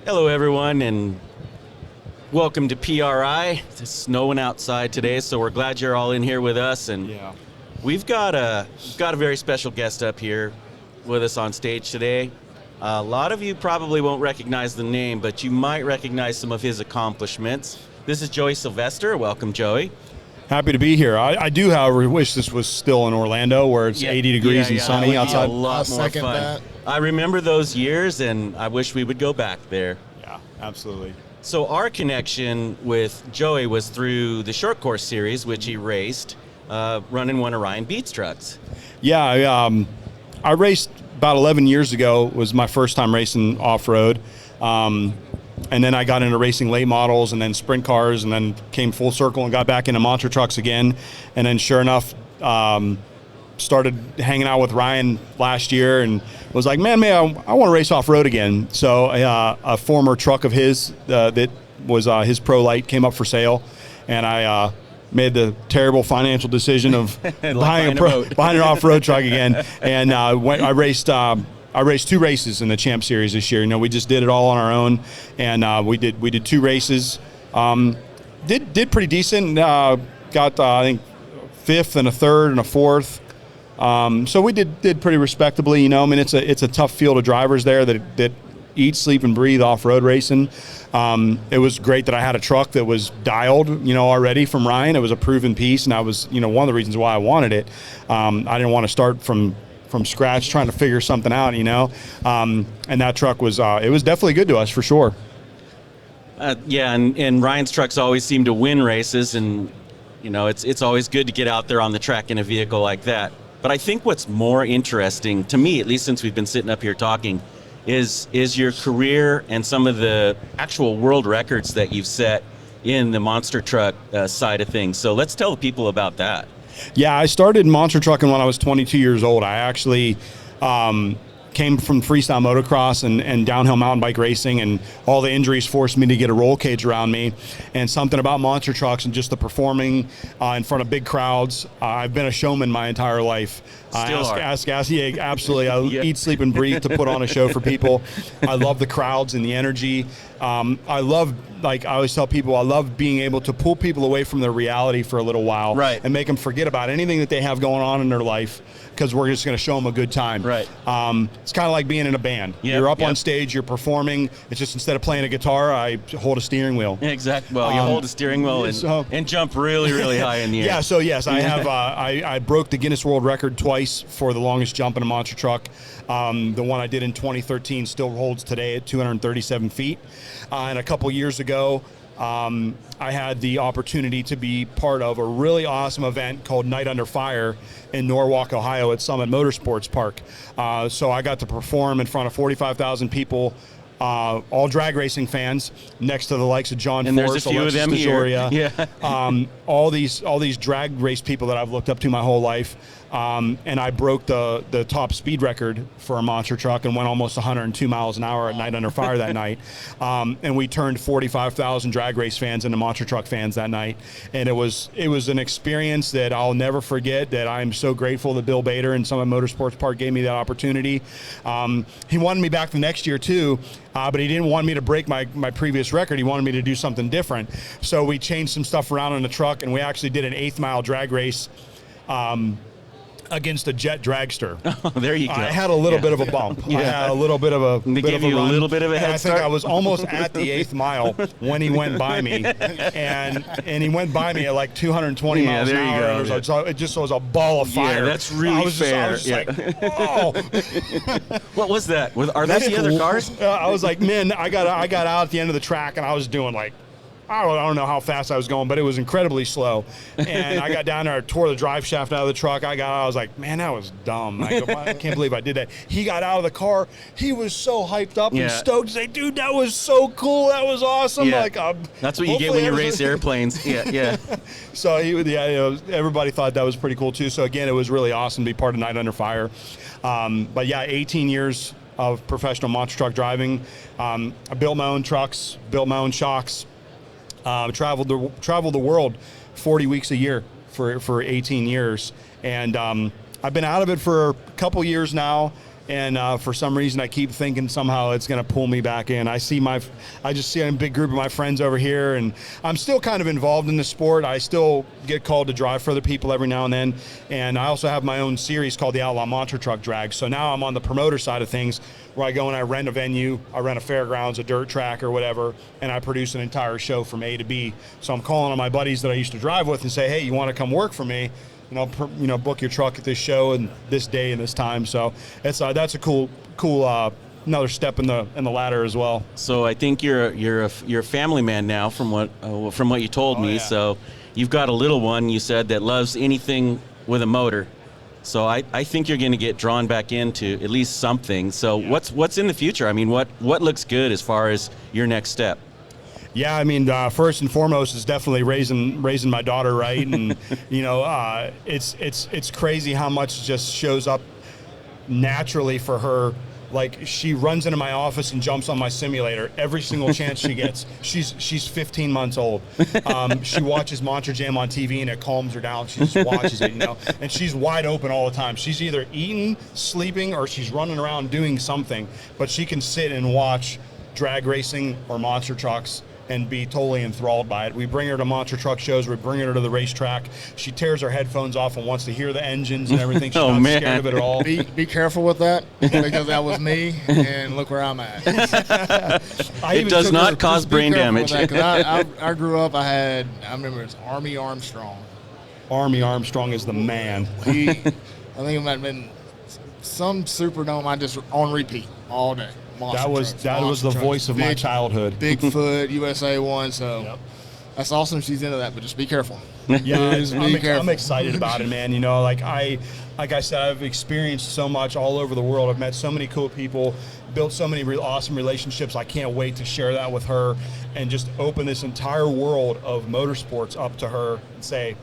Hello, everyone, and welcome to PRI. It's snowing outside today, so we're glad you're all in here with us. And we've got a very special guest up here with us on stage today. A lot of you probably won't recognize the name, but you might recognize some of his accomplishments. This is Joe Sylvester. Welcome, Joey. Happy to be here. I do, however, wish this was still in Orlando where it's 80 degrees and sunny outside. A lot more fun. That. I remember those years, and I wish we would go back there. Yeah, absolutely. So our connection with Joey was through the short course series, which he raced, running one of Ryan Beats trucks. Yeah, I raced about 11 years ago. Was my first time racing off-road. And then I got into racing late models and then sprint cars, and then came full circle and got back into monster trucks again. And then sure enough, started hanging out with Ryan last year and was like, man, I want to race off-road again. So a former truck of his that was his Pro Light came up for sale, and I made the terrible financial decision of buying an off-road truck again. And I raced two races in the Champ Series this year. You know, we just did it all on our own, and we did two races. Did pretty decent. Got I think fifth and a third and a fourth. So we did pretty respectably. You know, I mean, it's a tough field of drivers there that eat, sleep, and breathe off-road racing. It was great that I had a truck that was dialed, you know, already from Ryan. It was a proven piece, and I was, you know, one of the reasons why I wanted it. I didn't want to start from scratch trying to figure something out, you know. And that truck was it was definitely good to us for sure. And Ryan's trucks always seem to win races, and you know, it's always good to get out there on the track in a vehicle like that. But I think what's more interesting to me, at least since we've been sitting up here talking, is your career and some of the actual world records that you've set in the monster truck side of things. So let's tell the people about that. Yeah, I started monster trucking when I was 22 years old. I actually came from freestyle motocross and downhill mountain bike racing, and all the injuries forced me to get a roll cage around me. And something about monster trucks and just the performing in front of big crowds. I've been a showman my entire life. Ask yeah, absolutely. I eat, sleep, and breathe to put on a show for people. I love the crowds and the energy. I love, like I always tell people, I love being able to pull people away from their reality for a little while, right, and make them forget about anything that they have going on in their life, because we're just going to show them a good time. Right. It's kind of like being in a band. Yep, you're up on stage, you're performing. It's just instead of playing a guitar, I hold a steering wheel. Exactly. Well, you hold a steering wheel and jump really, really high in the air. Yeah. So yes, I have. I broke the Guinness World Record twice for the longest jump in a monster truck. The one I did in 2013 still holds today at 237 feet. And a couple years ago, I had the opportunity to be part of a really awesome event called Night Under Fire in Norwalk, Ohio at Summit Motorsports Park. So I got to perform in front of 45,000 people, all drag racing fans, next to the likes of John and Force, there's a few Alexis of them DeJoria, here. all these drag race people that I've looked up to my whole life. And I broke the top speed record for a monster truck and went almost 102 miles an hour at Night Under Fire that night. And we turned 45,000 drag race fans into monster truck fans that night. And it was an experience that I'll never forget, that I'm so grateful that Bill Bader and Summit Motorsports Park gave me that opportunity. He wanted me back the next year too, but he didn't want me to break my previous record. He wanted me to do something different. So we changed some stuff around in the truck, and we actually did an 8th mile drag race against a jet dragster. Oh, there you go. I had a little bit of a bump. I had a little bit of a They gave you a little bit of a head start? I think I was almost at the 8th mile when he went by me, and he went by me at like 220 miles an hour. It just was a ball of fire. Yeah, that's really fair. I was just like, whoa. What was that? Are those the other cars? I was like, man, I got out at the end of the track, and I was doing like, I don't know how fast I was going, but it was incredibly slow. And I got down there, I tore the drive shaft out of the truck. I was like, man, that was dumb. I can't believe I did that. He got out of the car. He was so hyped up and stoked to say, dude, that was so cool. That was awesome. Yeah. Like, that's what you get when you race airplanes. Yeah. So everybody thought that was pretty cool too. So again, it was really awesome to be part of Night Under Fire. But yeah, 18 years of professional monster truck driving. I built my own trucks, built my own shocks. Traveled the world 40 weeks a year for 18 years. And I've been out of it for a couple years now. And for some reason, I keep thinking somehow it's going to pull me back in. I just see a big group of my friends over here, and I'm still kind of involved in the sport. I still get called to drive for other people every now and then. And I also have my own series called the Outlaw Monster Truck Drag. So now I'm on the promoter side of things, where I go and I rent a venue, I rent a fairgrounds, a dirt track or whatever, and I produce an entire show from A to B. So I'm calling on my buddies that I used to drive with and say, hey, you want to come work for me? Book your truck at this show and this day and this time. So that's a cool another step in the ladder as well. So I think you're a family man now, from what you told me. Yeah. So you've got a little one, you said, that loves anything with a motor. So I think you're going to get drawn back into at least something. So what's in the future? I mean, what looks good as far as your next step? Yeah, I mean, first and foremost is definitely raising my daughter right, and it's crazy how much just shows up naturally for her. Like, she runs into my office and jumps on my simulator every single chance she gets. She's 15 months old. She watches Monster Jam on TV and it calms her down. She just watches it, and she's wide open all the time. She's either eating, sleeping, or she's running around doing something, but she can sit and watch drag racing or monster trucks and be totally enthralled by it. We bring her to monster truck shows. We bring her to the racetrack. She tears her headphones off and wants to hear the engines and everything. She's not scared of it at all. Be careful with that, because that was me, and look where I'm at. It does not cause brain damage. I grew up, I remember it's Army Armstrong. Army Armstrong is the man. I think it might have been some Superdome I just on repeat all day. That was the voice of my childhood. Bigfoot, USA 1, so that's awesome she's into that, but just be careful. Yeah, I'm excited about it, man. Like I said, I've experienced so much all over the world. I've met so many cool people, built so many awesome relationships. I can't wait to share that with her and just open this entire world of motorsports up to her and say,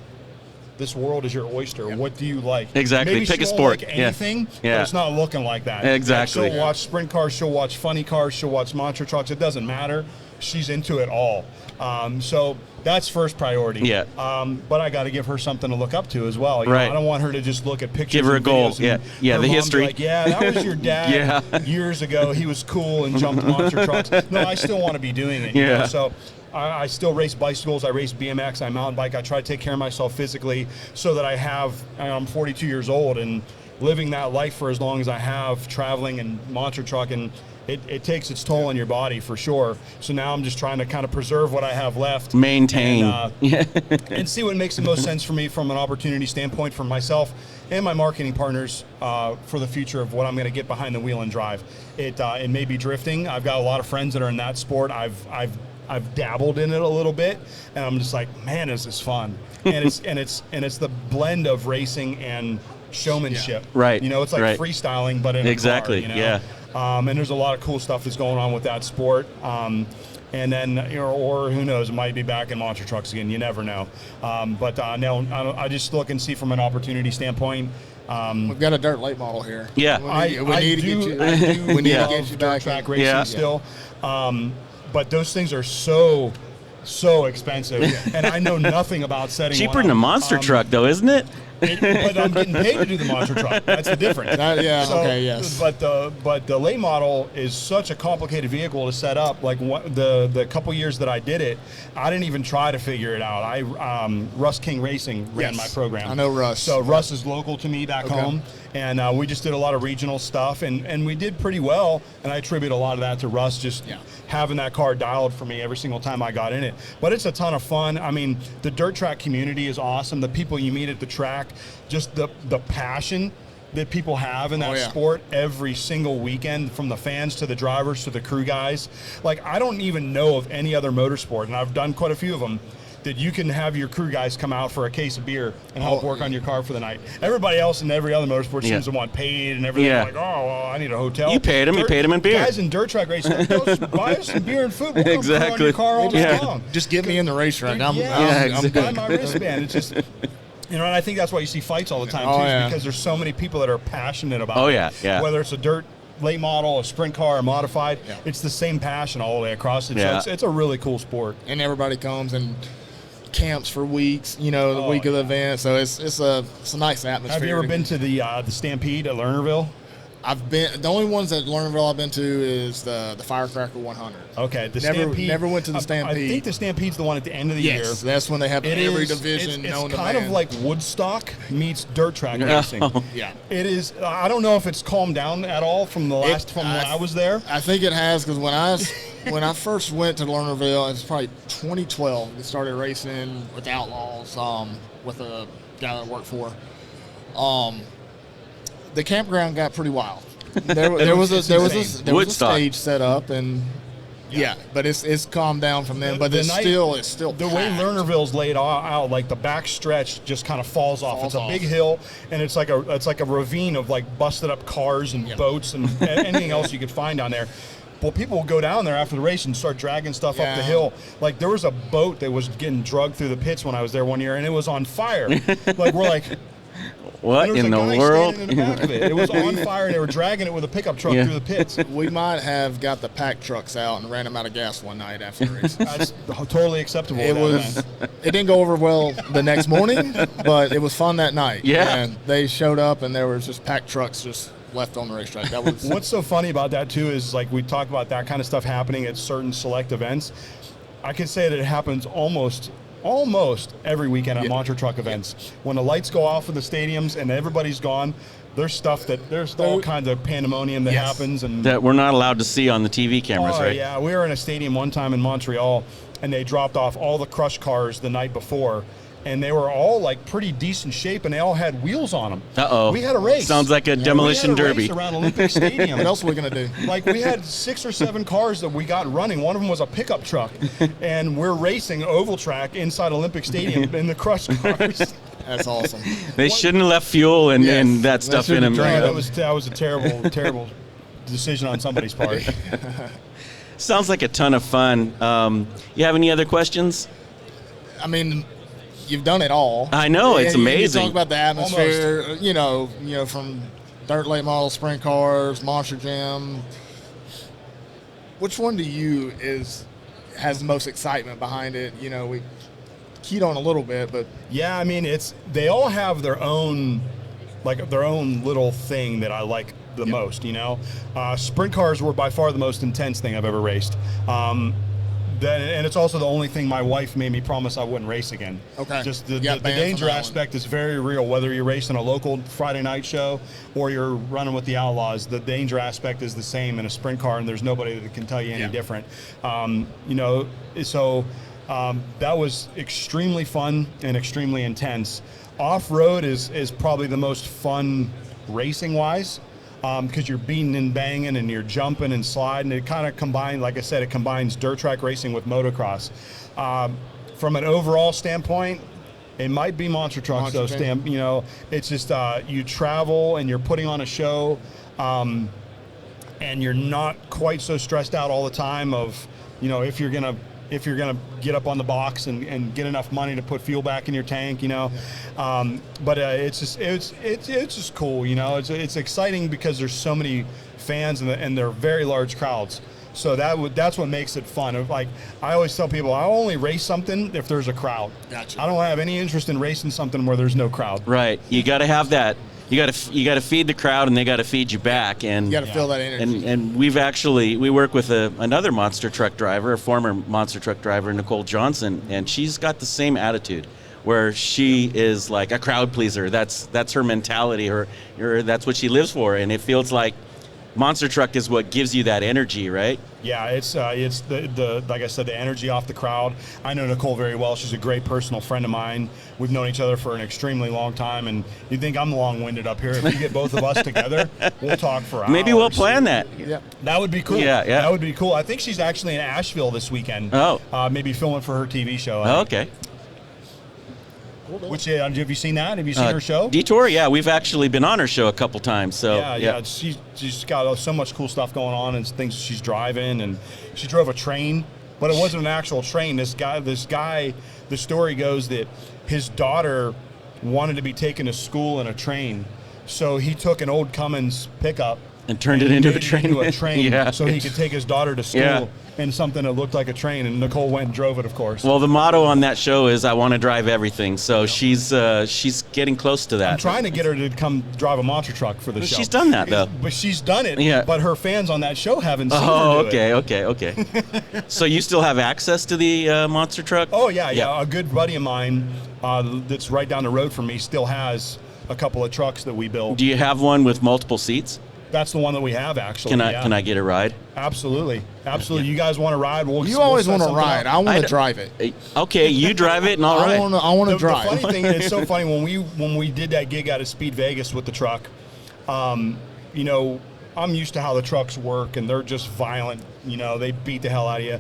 this world is your oyster. What do you like? Exactly. Maybe Pick she a won't sport. Like anything, but it's not looking like that. Exactly. Like, she'll watch sprint cars. She'll watch funny cars. She'll watch monster trucks. It doesn't matter. She's into it all. So that's first priority. Yeah. But I got to give her something to look up to as well. Right. I don't want her to just look at pictures. Give her a goal. Yeah. Yeah. The history. Like, that was your dad years ago. He was cool and jumped monster trucks. No, I still want to be doing it. You know? So I still race bicycles. I race BMX. I mountain bike. I try to take care of myself physically so that I'm 42 years old and living that life for as long as I have, traveling and monster trucking. It takes its toll on your body for sure. So now I'm just trying to kind of preserve what I have left. Maintain. And see what makes the most sense for me from an opportunity standpoint for myself and my marketing partners for the future of what I'm going to get behind the wheel and drive. It may be drifting. I've got a lot of friends that are in that sport. I've dabbled in it a little bit, and I'm just like, man, is this fun? And it's the blend of racing and showmanship. Right. It's like freestyling, but in a car, and there's a lot of cool stuff that's going on with that sport. And then, or who knows, it might be back in monster trucks again. You never know. But no, I just look and see from an opportunity standpoint. We've got a dirt late model here. Yeah. We need to get you back track racing still. But those things are so expensive, and I know nothing about setting cheaper one than a up. monster truck, though, isn't it? But I'm getting paid to do the monster truck. That's the difference. Yes. But the late model is such a complicated vehicle to set up. Like the couple years that I did it, I didn't even try to figure it out. Russ King Racing ran my program. I know Russ. So Russ is local to me back home, and we just did a lot of regional stuff, and we did pretty well. And I attribute a lot of that to Russ just having that car dialed for me every single time I got in it. But it's a ton of fun. I mean, the dirt track community is awesome. The people you meet at the track, just the passion that people have in that sport every single weekend, from the fans to the drivers to the crew guys. Like, I don't even know of any other motorsport, and I've done quite a few of them, that you can have your crew guys come out for a case of beer and help work on your car for the night. Everybody else in every other motorsport seems to want paid and everything. Like, oh, well, I need a hotel. You paid them in beer. Guys in dirt track racing, go buy us some beer and food. We'll come put on your car all day long. Just get me in the racetrack. I'm buy good. my wristband. It's just... and I think that's why you see fights all the time, too, because there's so many people that are passionate about it. Whether it's a dirt late model, a sprint car, a modified, it's the same passion all the way across it. So it's a really cool sport. And everybody comes and camps for weeks, the week of the event. So it's a nice atmosphere. Have you ever been to the Stampede at Lernerville? The only ones at Lernerville I've been to is the Firecracker 100. Okay, the Stampede. Never went to the Stampede. I think the Stampede's the one at the end of the year. Yes, that's when they have every division known to man. It's kind of like Woodstock meets dirt track racing. Yeah. It is. I don't know if it's calmed down at all from when I was there. I think it has, because when I first went to Lernerville, it was probably 2012. We started racing with Outlaws with a guy that I worked for. The campground got pretty wild. There was a stage set up, and but it's calmed down from then. But it's still the packed. way Lernerville's laid out, like the back stretch just kind of falls off. It's a big hill, and it's like a ravine of like busted up cars and boats and anything else you could find down there. Well, people will go down there after the race and start dragging stuff up the hill. Like, there was a boat that was getting drugged through the pits when I was there one year, and it was on fire. Like, we're like, what in the world? In the back of it. It was on fire, and they were dragging it with a pickup truck through the pits. We might have got the pack trucks out and ran them out of gas one night after the race. That's totally acceptable. It didn't go over well the next morning, but it was fun that night. Yeah. And they showed up, and there was just pack trucks just left on the racetrack. That was. What's so funny about that too is, like, we talk about that kind of stuff happening at certain select events. I can say that it happens almost every weekend at monster truck events. When the lights go off in the stadiums and everybody's gone, there's all kinds of pandemonium that happens, and that we're not allowed to see on the TV cameras, right? Yeah, we were in a stadium one time in Montreal, and they dropped off all the crush cars the night before. And they were all like pretty decent shape, and they all had wheels on them. Uh-oh. We had a race. Sounds like a demolition we had a derby. Race around Olympic Stadium. What else are we going to do? Like, we had 6 or 7 cars that we got running. One of them was a pickup truck, and we're racing oval track inside Olympic Stadium in the crush cars. That's awesome. They shouldn't have left fuel and that stuff in them. That was a terrible decision on somebody's part. Sounds like a ton of fun. You have any other questions? I mean, you've done it all. I know, it's amazing. You talk about the atmosphere, you know, from dirt late model, sprint cars, Monster Jam. Which one to you has the most excitement behind it? You know, we keyed on a little bit, but yeah, I mean, they all have their own little thing that I like the most. You know, sprint cars were by far the most intense thing I've ever raced. And it's also the only thing my wife made me promise I wouldn't race again. Okay. Just the danger aspect is very real. Whether you're racing a local Friday night show or you're running with the Outlaws, the danger aspect is the same in a sprint car, and there's nobody that can tell you any different. You know, so that was extremely fun and extremely intense. Off-road is probably the most fun racing-wise. Because you're beating and banging and you're jumping and sliding. It kind of combines, like I said, it combines dirt track racing with motocross. From an overall standpoint, it might be monster trucks, though. You know, it's just you travel and you're putting on a show, and you're not quite so stressed out all the time of, you know, if you're gonna get up on the box and get enough money to put fuel back in your tank, you know. But it's just cool, you know. It's exciting because there's so many fans and they're very large crowds. So that's what makes it fun. Like, I always tell people, I only race something if there's a crowd. Gotcha. I don't have any interest in racing something where there's no crowd. Right. You got to have that. You got to feed the crowd, and they got to feed you back. And you got to feel that energy. And we work with another monster truck driver, a former monster truck driver, Nicole Johnson, and she's got the same attitude, where she is like a crowd pleaser. That's her mentality, or that's what she lives for, and it feels like monster truck is what gives you that energy, right? Yeah, it's the like I said, the energy off the crowd. I know Nicole very well. She's a great personal friend of mine. We've known each other for an extremely long time, and you think I'm long-winded up here. If you get both of us together, we'll talk for hours. Maybe we'll plan that. Yeah, that would be cool. Yeah. That would be cool. I think she's actually in Asheville this weekend. Oh. Maybe filming for her TV show. Okay. Which have you seen that? Have you seen her show? Detour, yeah, we've actually been on her show a couple times. So yeah, she's got so much cool stuff going on and things she's driving, and she drove a train, but it wasn't an actual train. This guy, the story goes that his daughter wanted to be taken to school in a train, so he took an old Cummins pickup And turned it into a train. Yeah. So he could take his daughter to school in something that looked like a train. And Nicole went and drove it, of course. Well, the motto on that show is "I want to drive everything." So she's getting close to that. I'm trying to get her to come drive a monster truck for the show. She's done that though. But she's done it. Yeah. But her fans on that show haven't seen her do it. Okay. So you still have access to the monster truck? Oh yeah. A good buddy of mine that's right down the road from me still has a couple of trucks that we built. Do you have one with multiple seats? That's the one that we have, actually. Can I get a ride? Absolutely. You guys want to ride? You always want to ride. I want to drive it. Okay, you drive it, and all right. I want to drive. The funny thing, it's so funny when we did that gig out at Speed Vegas with the truck. You know, I'm used to how the trucks work, and they're just violent. You know, they beat the hell out of you.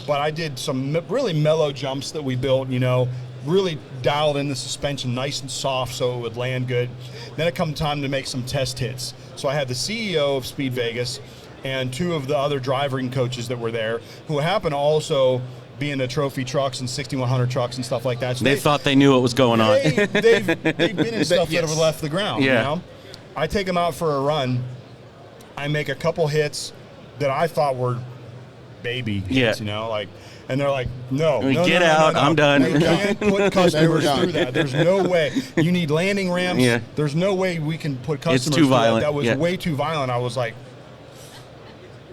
But I did some really mellow jumps that we built. You know, really dialed in the suspension nice and soft so it would land good. Then it come time to make some test hits. So I had the CEO of Speed Vegas and two of the other driving coaches that were there, who happen to also be in the trophy trucks and 6100 trucks and stuff like that. So they thought they knew what was going on. They've been in stuff that have left the ground. Yeah. You know? I take them out for a run. I make a couple hits that I thought were baby hits, you know, like, and they're like, no, get out, I'm done. We can't put customers through that. There's no way. You need landing ramps. Yeah. There's no way we can put customers It's too violent. That was way too violent. I was like,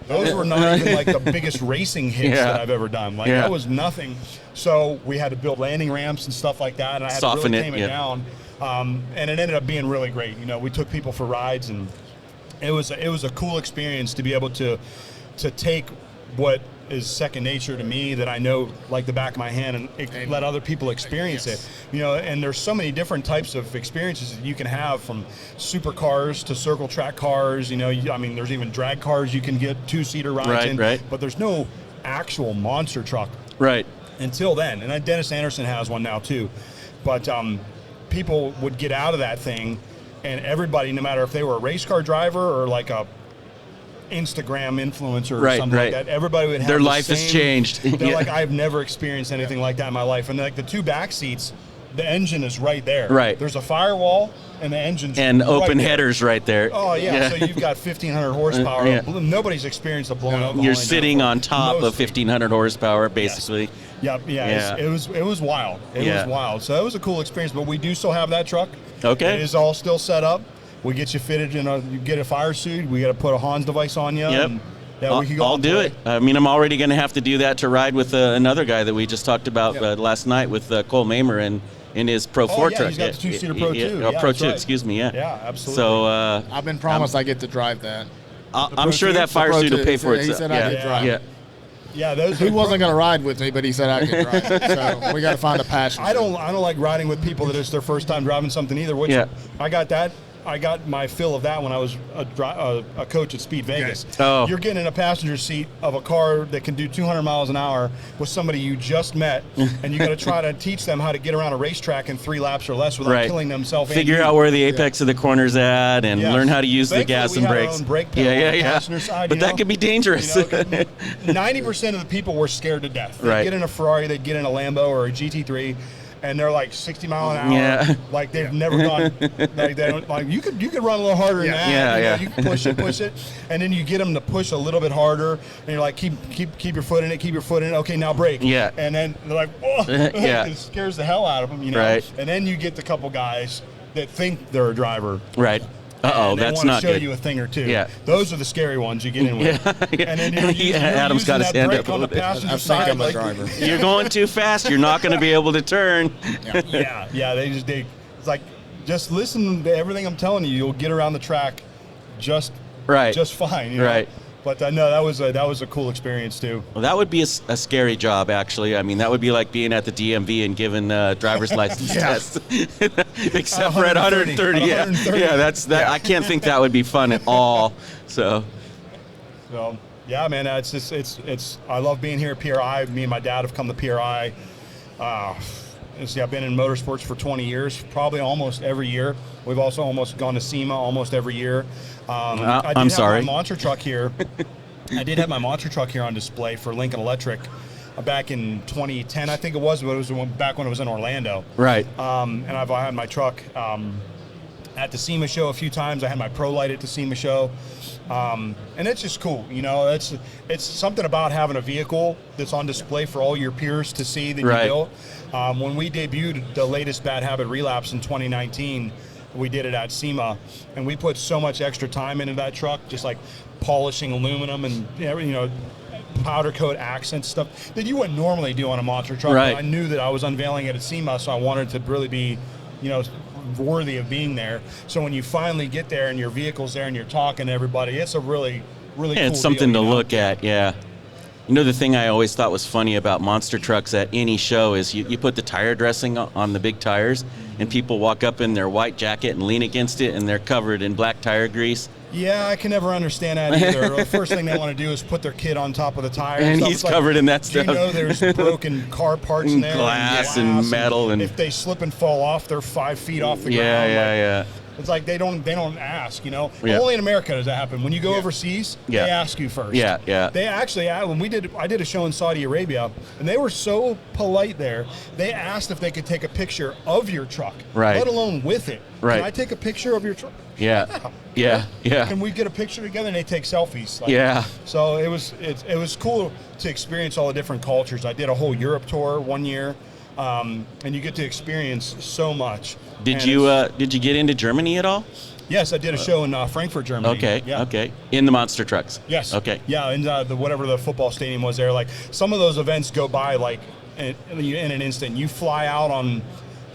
those were not even like the biggest racing hits that I've ever done. Like that was nothing. So we had to build landing ramps and stuff like that, and I had to really tame it down. And it ended up being really great. You know, we took people for rides, and it was a cool experience to be able to take what is second nature to me that I know like the back of my hand and let other people experience it. You know, and there's so many different types of experiences that you can have, from supercars to circle track cars. You know, I mean, there's even drag cars you can get two-seater rides in. Right. But there's no actual monster truck. Right. Until then. And Dennis Anderson has one now too. But people would get out of that thing, and everybody, no matter if they were a race car driver or like a Instagram influencer or something like that, everybody would have their life has changed. They're like, I've never experienced anything like that in my life. And like the two back seats, the engine is right there. Right. There's a firewall and the engine's and right open there. Headers right there. Oh yeah. So you've got 1,500 horsepower. Nobody's experienced a blown up. You're sitting on top of 1,500 horsepower, basically. Yes. Yeah. It was wild. It was wild. So it was a cool experience. But we do still have that truck. Okay. It is all still set up. We get you fitted in you get a fire suit. We got to put a Hans device on you. Yep. And, I'll do it. I mean, I'm already going to have to do that to ride with another guy that we just talked about last night with Cole Mamer in his Pro 4 truck. He's got the two-seater Pro 2. Pro 2, right. excuse me, Yeah, absolutely. So I've been promised I get to drive that. I'm sure that fire suit will pay for itself. He said I could drive. Yeah, he wasn't going to ride with me, but he said I could drive it. So we got to find a passion. I don't like riding with people that it's their first time driving something either. Which I got my fill of that when I was a coach at Speed Vegas. Oh. You're getting in a passenger seat of a car that can do 200 miles an hour with somebody you just met, and you got to try to teach them how to get around a racetrack in 3 laps or less without killing themselves. Figure out where the apex of the corner's at, and learn how to use the gas and brakes. Brake pedal on the passenger side, but that could be dangerous. 90% of the people were scared to death. They'd get in a Ferrari, they'd get in a Lambo or a GT3. And they're like 60 mile an hour, like they've never gone. Like they don't, like you could run a little harder than that. You can push it, and then you get them to push a little bit harder, and you're like, keep your foot in it, Okay, now brake. Yeah. And then they're like, whoa, it scares the hell out of them, you know. Right. And then you get the couple guys that think they're a driver. Right. That's not good. Show good. you a thing or two. Yeah. Those are the scary ones you get in with. And then Adam's got his hand up on the passenger side. I'm a driver. You're going too fast. You're not going to be able to turn. It's like, just listen to everything I'm telling you. You'll get around the track just fine. You know? Right. But no, that was a cool experience too. Well, that would be a scary job, actually. I mean, that would be like being at the DMV and giving driver's license tests, except for at 130. Yeah, that's that. I can't think that would be fun at all. So yeah, man, it's. I love being here at PRI. Me and my dad have come to PRI. I've been in motorsports for 20 years, probably almost every year. We've also almost gone to SEMA almost every year. I'm sorry. My monster truck here. I did have my monster truck here on display for Lincoln Electric back in 2010, I think it was. But it was back when it was in Orlando. Right. And I've had my truck at the SEMA show a few times. I had my Pro Light at the SEMA show. And it's just cool, you know. It's something about having a vehicle that's on display for all your peers to see that you built. When we debuted the latest Bad Habit Relapse in 2019, we did it at SEMA, and we put so much extra time into that truck, just like polishing aluminum and, you know, powder coat accent stuff that you wouldn't normally do on a monster truck. Right. But I knew that I was unveiling it at SEMA, so I wanted to really be, you know, worthy of being there. So when you finally get there and your vehicle's there and you're talking to everybody, it's a really cool it's something deal, to you know? look at. Yeah. You know, the thing I always thought was funny about monster trucks at any show is you put the tire dressing on the big tires, and people walk up in their white jacket and lean against it, and they're covered in black tire grease. Yeah, I can never understand that either. The first thing they want to do is put their kid on top of the tire. And stuff. he's It's like, covered in that do stuff. you know there's broken car parts in there? Glass and metal. And if they slip and fall off, they're 5 feet off the ground. Yeah. It's like they don't ask, you know. Yeah. Only in America does that happen. When you go overseas, they ask you first. Yeah. They actually, I did a show in Saudi Arabia, and they were so polite there. They asked if they could take a picture of your truck, let alone with it. Right. Can I take a picture of your truck? Yeah. Can we get a picture together? And they take selfies. Like, So it was cool to experience all the different cultures. I did a whole Europe tour one year, and you get to experience so much. Did you get into Germany at all? Yes, I did a show in Frankfurt, Germany. Okay. In the monster trucks. Yes. Okay. Yeah, and whatever the football stadium was there. Like some of those events go by like in an instant. You fly out on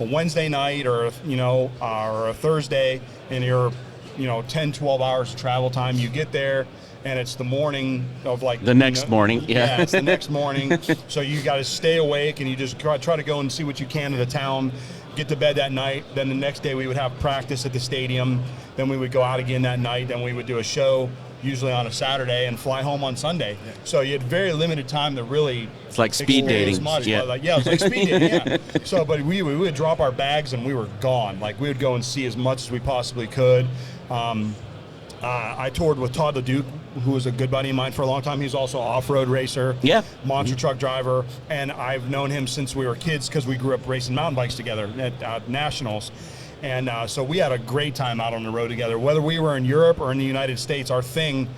a Wednesday night or a Thursday, and you're 10, 12 hours of travel time. You get there, and it's the morning of like the next morning. Yeah, it's the next morning. So you got to stay awake, and you just try to go and see what you can of the town. Get to bed that night. Then the next day we would have practice at the stadium. Then we would go out again that night. Then we would do a show, usually on a Saturday, and fly home on Sunday. Yeah. So you had very limited time to really. It's like speed dating. Yeah, it's like speed dating. Yeah. So, but we would drop our bags and we were gone. Like we would go and see as much as we possibly could. I toured with Todd LeDuc, who was a good buddy of mine for a long time. He's also an off-road racer, monster truck driver, and I've known him since we were kids because we grew up racing mountain bikes together at nationals. And so we had a great time out on the road together. Whether we were in Europe or in the United States, our thing,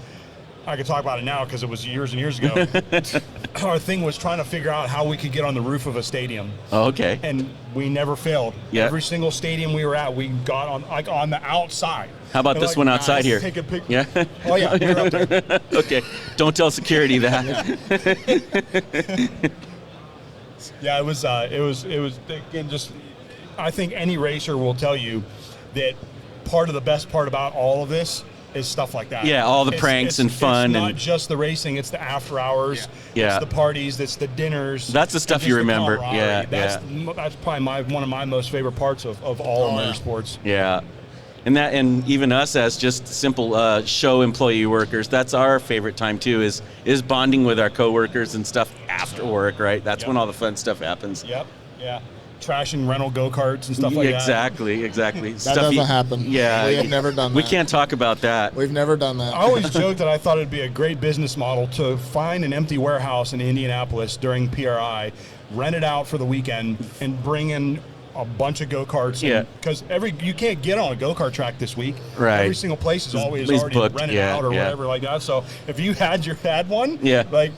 I could talk about it now because it was years and years ago, our thing was trying to figure out how we could get on the roof of a stadium. Oh, okay. And we never failed. Yeah. Every single stadium we were at, we got on the outside. How about this one outside here? Take a picture. Yeah. Oh yeah, we're up there. Okay. Don't tell security that. Yeah, it was again just. I think any racer will tell you that part of the best part about all of this is stuff like that. Yeah, all the pranks and fun. It's not just the racing; it's the after hours. Yeah. It's the parties. It's the dinners. That's the stuff you remember. Yeah, that's probably one of my most favorite parts of all of motorsports. Yeah. And even us as just simple show employee workers, that's our favorite time too, is bonding with our coworkers and stuff after work, right? That's when all the fun stuff happens. Yep. Yeah. Trashing rental go-karts and stuff like that. Exactly. That doesn't happen. Yeah. We have never done that. We can't talk about that. We've never done that. I always joked that I thought it'd be a great business model to find an empty warehouse in Indianapolis during PRI, rent it out for the weekend, and bring in a bunch of go-karts. Yeah. Because you can't get on a go-kart track this week. Right. Every single place is always already booked. rented out or whatever like that. So if you had one, like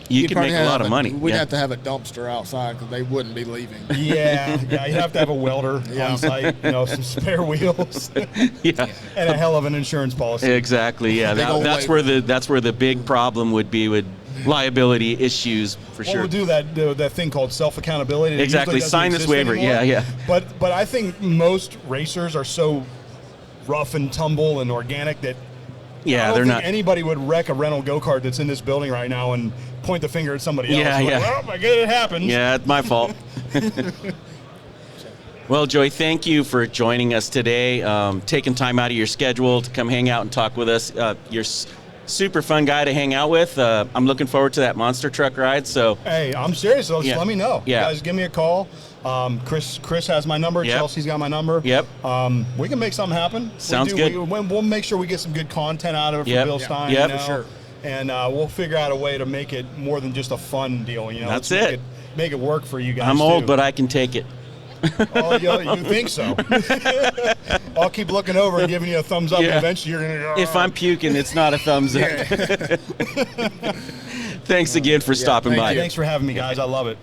you could make a lot of money. We'd have to have a dumpster outside because they wouldn't be leaving. Yeah, you'd have to have a welder on site, some spare wheels, and a hell of an insurance policy. Exactly. Yeah, that's where the big problem would be with liability issues for sure. We'll do that thing called self-accountability. Exactly. Sign this waiver. Anymore. Yeah. But I think most racers are so rough and tumble and organic that I don't think anybody would wreck a rental go-kart that's in this building right now and point the finger at somebody else. Well, I guess it happens. Yeah, it's my fault. Well, Joey, thank you for joining us today, taking time out of your schedule to come hang out and talk with us. You're super fun guy to hang out with. I'm looking forward to that monster truck ride. So hey, I'm serious. So just let me know. Yeah. You guys give me a call. Chris has my number. Yep. Chelsea's got my number. Yep. We can make something happen. Sounds good. We'll make sure we get some good content out of it for BILSTEIN. Yep. For sure. And we'll figure out a way to make it more than just a fun deal. That's it. Make it work for you guys. I'm old, but I can take it. Oh, you think so? I'll keep looking over and giving you a thumbs up, and eventually you're going to go. If I'm puking, it's not a thumbs up. Thanks again for stopping by. Thanks for having me, guys. I love it.